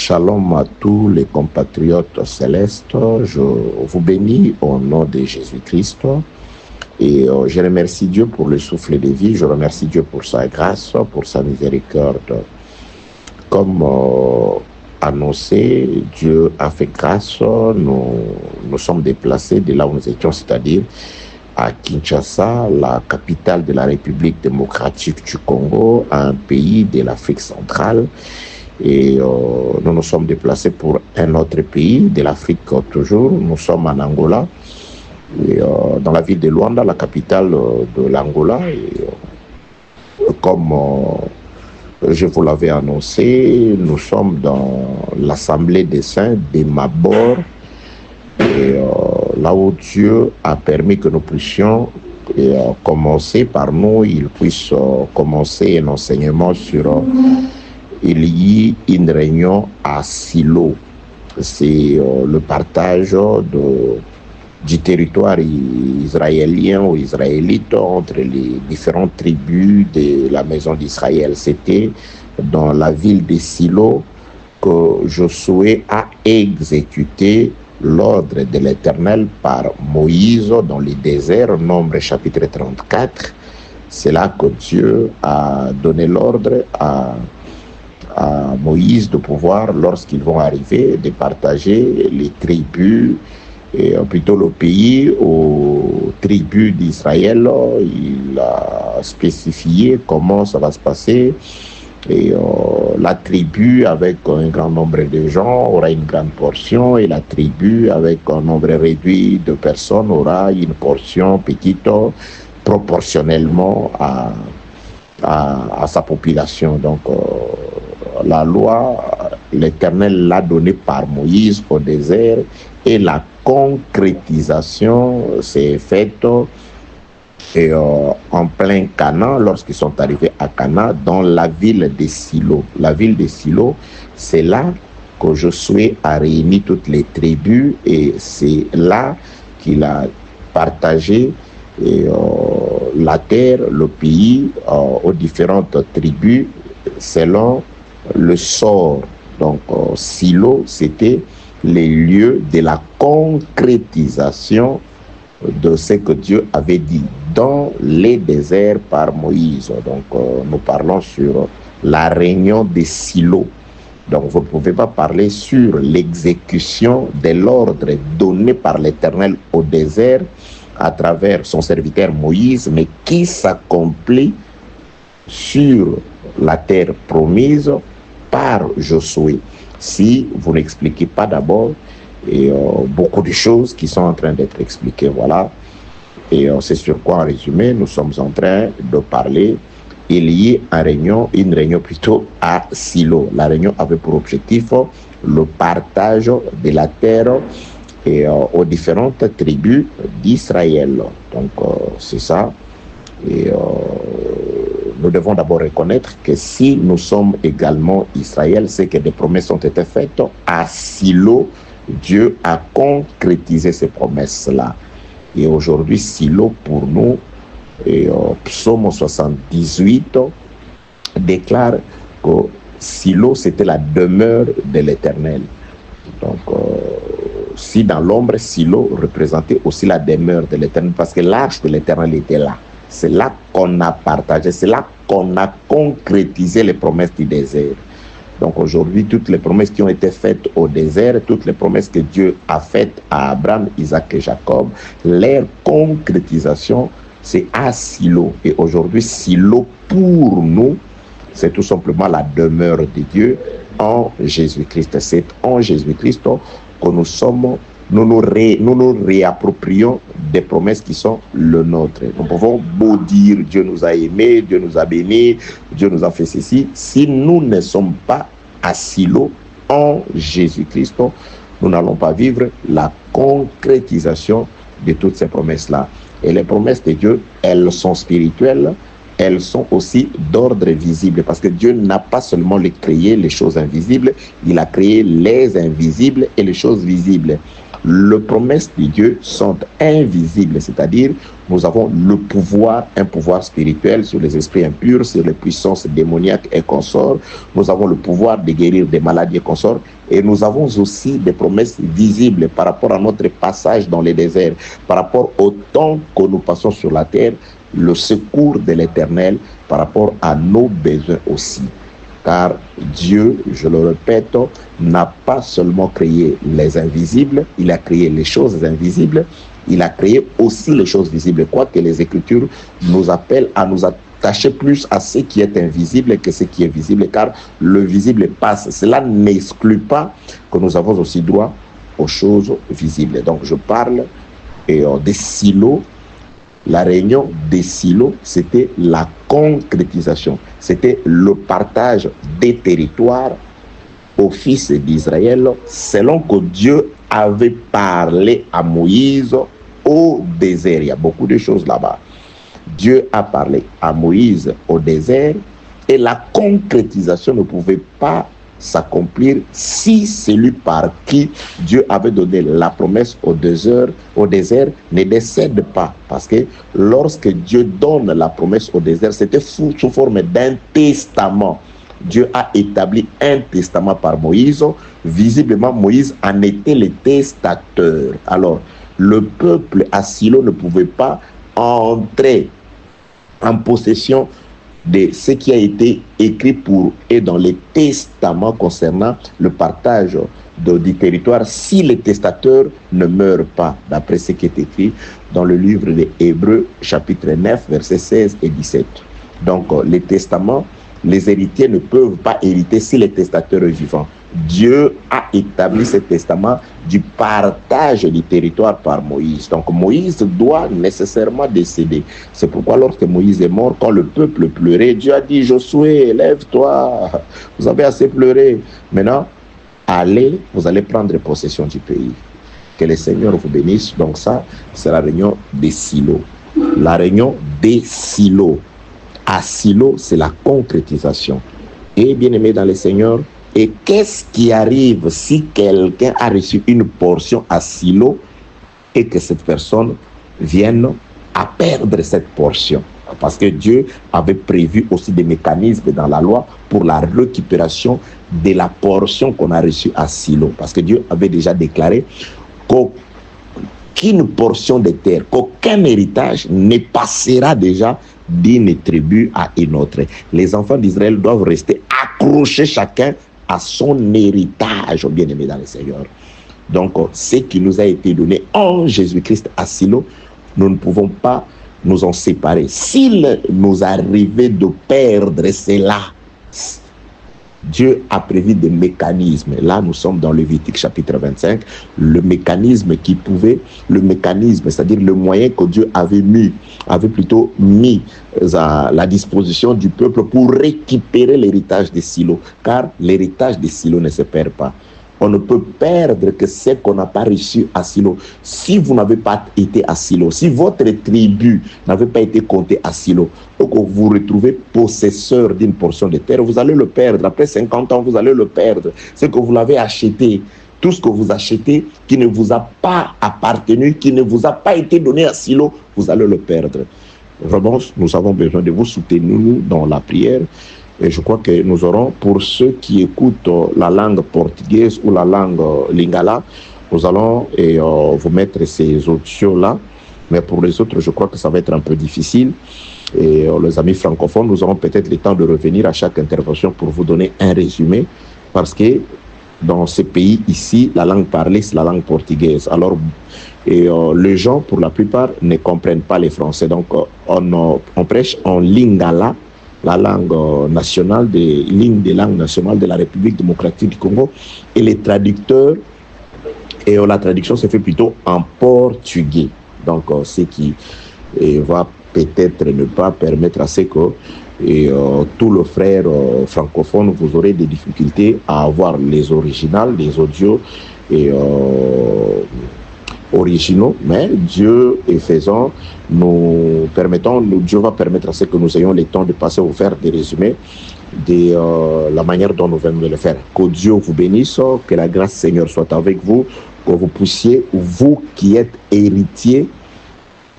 Shalom à tous les compatriotes célestes. Je vous bénis au nom de Jésus-Christ. Et je remercie Dieu pour le souffle de vie. Je remercie Dieu pour sa grâce, pour sa miséricorde. Comme annoncé, Dieu a fait grâce. Nous sommes déplacés de là où nous étions, c'est-à-dire à Kinshasa, la capitale de la République démocratique du Congo, un pays de l'Afrique centrale. Et nous nous sommes déplacés pour un autre pays de l'Afrique toujours. Nous sommes en Angola, et, dans la ville de Luanda, la capitale de l'Angola. Comme je vous l'avais annoncé, nous sommes dans l'Assemblée des Saints de Mabor, et là où Dieu a permis que nous puissions commencer par nous, il puisse commencer un enseignement sur... il y a une réunion à Silo. C'est le partage du territoire israélien ou israélite entre les différentes tribus de la maison d'Israël. C'était dans la ville de Silo que Josué a exécuté l'ordre de l'Éternel par Moïse dans le désert, Nombre chapitre 34. C'est là que Dieu a donné l'ordre à Moïse de pouvoir, lorsqu'ils vont arriver, de partager les tribus, et plutôt le pays aux tribus d'Israël. Il a spécifié comment ça va se passer. Et la tribu avec un grand nombre de gens aura une grande portion, et la tribu avec un nombre réduit de personnes aura une portion petite proportionnellement à sa population. Donc, la loi, l'Éternel l'a donnée par Moïse au désert, et la concrétisation s'est faite en plein Canaan, lorsqu'ils sont arrivés à Canaan, dans la ville de Silo. La ville de Silo, c'est là que Josué a réuni toutes les tribus, et c'est là qu'il a partagé la terre, le pays, aux différentes tribus, selon le sort. Donc Silo, c'était les lieux de la concrétisation de ce que Dieu avait dit dans les déserts par Moïse. Donc nous parlons sur la réunion de Silo. Donc vous ne pouvez pas parler sur l'exécution de l'ordre donné par l'Éternel au désert à travers son serviteur Moïse, mais qui s'accomplit sur la terre promise par Josué. Si vous n'expliquez pas d'abord beaucoup de choses qui sont en train d'être expliquées, voilà. Et c'est sur quoi, en résumé, nous sommes en train de parler. Il y a une réunion plutôt à Silo. La réunion avait pour objectif le partage de la terre et aux différentes tribus d'Israël. Donc c'est ça. Et nous devons d'abord reconnaître que si nous sommes également Israël, c'est que des promesses ont été faites à Silo. Dieu a concrétisé ces promesses-là. Et aujourd'hui, Silo, pour nous, Psaume 78 déclare que Silo, c'était la demeure de l'Éternel. Donc, si dans l'ombre, Silo représentait aussi la demeure de l'Éternel, parce que l'arche de l'Éternel était là. C'est là qu'on a partagé, c'est là qu'on a concrétisé les promesses du désert. Donc aujourd'hui, toutes les promesses qui ont été faites au désert, toutes les promesses que Dieu a faites à Abraham, Isaac et Jacob, leur concrétisation, c'est à Silo. Et aujourd'hui, Silo, pour nous, c'est tout simplement la demeure de Dieu en Jésus-Christ. C'est en Jésus-Christ que nous nous réapproprions des promesses qui sont le nôtre. Nous pouvons beau dire Dieu nous a aimés, Dieu nous a bénis, Dieu nous a fait ceci. Si nous ne sommes pas à Silo en Jésus-Christ, nous n'allons pas vivre la concrétisation de toutes ces promesses-là. Et les promesses de Dieu, elles sont spirituelles, elles sont aussi d'ordre visible, parce que Dieu n'a pas seulement créé les choses invisibles, il a créé les invisibles et les choses visibles. Les promesses de Dieu sont invisibles, c'est-à-dire nous avons le pouvoir, un pouvoir spirituel sur les esprits impurs, sur les puissances démoniaques et consorts. Nous avons le pouvoir de guérir des maladies et consorts. Et nous avons aussi des promesses visibles par rapport à notre passage dans les déserts, par rapport au temps que nous passons sur la terre, le secours de l'Éternel par rapport à nos besoins aussi. Car Dieu, je le répète, n'a pas seulement créé les invisibles, il a créé les choses invisibles, il a créé aussi les choses visibles, quoique les Écritures nous appellent à nous attacher plus à ce qui est invisible que ce qui est visible, car le visible passe. Cela n'exclut pas que nous avons aussi droit aux choses visibles. Donc je parle des silos. La réunion des silos, c'était la concrétisation, c'était le partage des territoires aux fils d'Israël, selon que Dieu avait parlé à Moïse au désert. Il y a beaucoup de choses là-bas. Dieu a parlé à Moïse au désert et la concrétisation ne pouvait pas s'accomplir si celui par qui Dieu avait donné la promesse au désert ne décède pas. Parce que lorsque Dieu donne la promesse au désert, c'était sous forme d'un testament. Dieu a établi un testament par Moïse. Visiblement, Moïse en était le testateur. Alors, le peuple à Silo ne pouvait pas entrer en possession de ce qui a été écrit pour et dans les testaments concernant le partage du territoire si le testateur ne meurt pas, d'après ce qui est écrit dans le livre des Hébreux, chapitre 9, versets 16 et 17. Donc, les testaments, les héritiers ne peuvent pas hériter si le testateur est vivant. Dieu a établi ce testament du partage du territoire par Moïse. Donc Moïse doit nécessairement décéder. C'est pourquoi lorsque Moïse est mort, quand le peuple pleurait, Dieu a dit: Josué, lève-toi, vous avez assez pleuré. Maintenant, allez, vous allez prendre possession du pays. Que le Seigneur vous bénisse. Donc ça, c'est la réunion des silos. La réunion des silos. À Silo, c'est la concrétisation. Et bien aimé dans le Seigneur, et qu'est-ce qui arrive si quelqu'un a reçu une portion à Silo et que cette personne vienne à perdre cette portion? Parce que Dieu avait prévu aussi des mécanismes dans la loi pour la récupération de la portion qu'on a reçue à Silo. Parce que Dieu avait déjà déclaré qu'aucune portion de terre, qu'aucun héritage ne passera déjà d'une tribu à une autre. Les enfants d'Israël doivent rester accrochés chacun à son héritage, bien-aimé dans le Seigneur. Donc, ce qui nous a été donné en Jésus-Christ à Silo, nous ne pouvons pas nous en séparer. S'il nous arrivait de perdre cela, Dieu a prévu des mécanismes. Là, nous sommes dans Lévitique chapitre 25. Le mécanisme, c'est-à-dire le moyen que Dieu avait plutôt mis à la disposition du peuple pour récupérer l'héritage des silos. Car l'héritage des silos ne se perd pas. On ne peut perdre que ce qu'on n'a pas reçu à Silo. Si vous n'avez pas été à Silo, si votre tribu n'avait pas été comptée à Silo, donc vous vous retrouvez possesseur d'une portion de terre, vous allez le perdre. Après 50 ans, vous allez le perdre. C'est que vous l'avez acheté. Tout ce que vous achetez qui ne vous a pas appartenu, qui ne vous a pas été donné à Silo, vous allez le perdre. Vraiment, nous avons besoin de vous soutenir dans la prière. Et je crois que nous aurons, pour ceux qui écoutent la langue portugaise ou la langue lingala, nous allons vous mettre ces audios-là. Mais pour les autres, je crois que ça va être un peu difficile. Et les amis francophones, nous aurons peut-être le temps de revenir à chaque intervention pour vous donner un résumé. Parce que dans ces pays ici, la langue parlée, c'est la langue portugaise. Alors, les gens, pour la plupart, ne comprennent pas les Français. Donc, on prêche en lingala, la langue nationale, l'une des langues nationales de la République démocratique du Congo, et les traducteurs, et la traduction se fait plutôt en portugais. Donc, ce qui va peut-être ne pas permettre à ce que tous les frères francophones, vous aurez des difficultés à avoir les originales, les audios originaux, mais Dieu est faisant, Dieu va permettre à ce que nous ayons le temps de passer au faire des résumés de la manière dont nous venons de le faire. Que Dieu vous bénisse, que la grâce du Seigneur soit avec vous, que vous puissiez, vous qui êtes héritiers,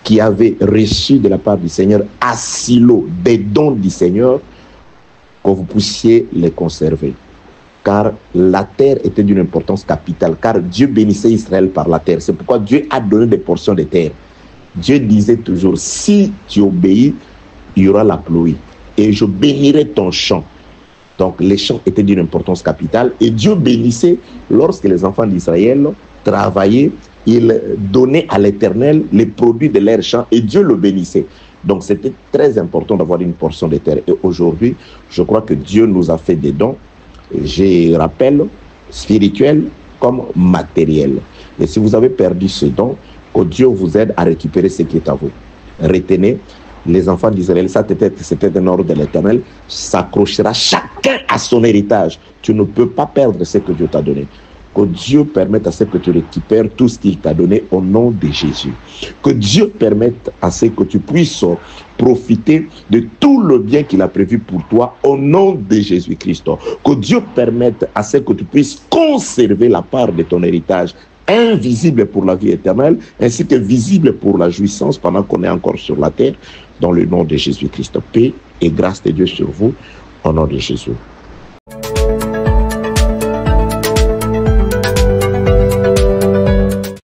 qui avez reçu de la part du Seigneur à Silo des dons du Seigneur, que vous puissiez les conserver. car la terre était d'une importance capitale, car Dieu bénissait Israël par la terre. C'est pourquoi Dieu a donné des portions de terre. Dieu disait toujours, si tu obéis, il y aura la pluie, et je bénirai ton champ. Donc les champs étaient d'une importance capitale, et Dieu bénissait lorsque les enfants d'Israël travaillaient, ils donnaient à l'Éternel les produits de leurs champs, et Dieu le bénissait. Donc c'était très important d'avoir une portion de terre. Et aujourd'hui, je crois que Dieu nous a fait des dons, je rappelle, spirituels comme matériels. Et si vous avez perdu ce don, que Dieu vous aide à récupérer ce qui est à vous. Retenez, les enfants d'Israël, ça c'était un ordre de l'Éternel, s'accrochera chacun à son héritage. Tu ne peux pas perdre ce que Dieu t'a donné. Que Dieu permette à ce que tu récupères tout ce qu'il t'a donné au nom de Jésus. Que Dieu permette à ce que tu puisses profiter de tout le bien qu'il a prévu pour toi au nom de Jésus-Christ. Que Dieu permette à ce que tu puisses conserver la part de ton héritage invisible pour la vie éternelle, ainsi que visible pour la jouissance pendant qu'on est encore sur la terre, dans le nom de Jésus-Christ. Paix et grâce de Dieu sur vous, au nom de Jésus.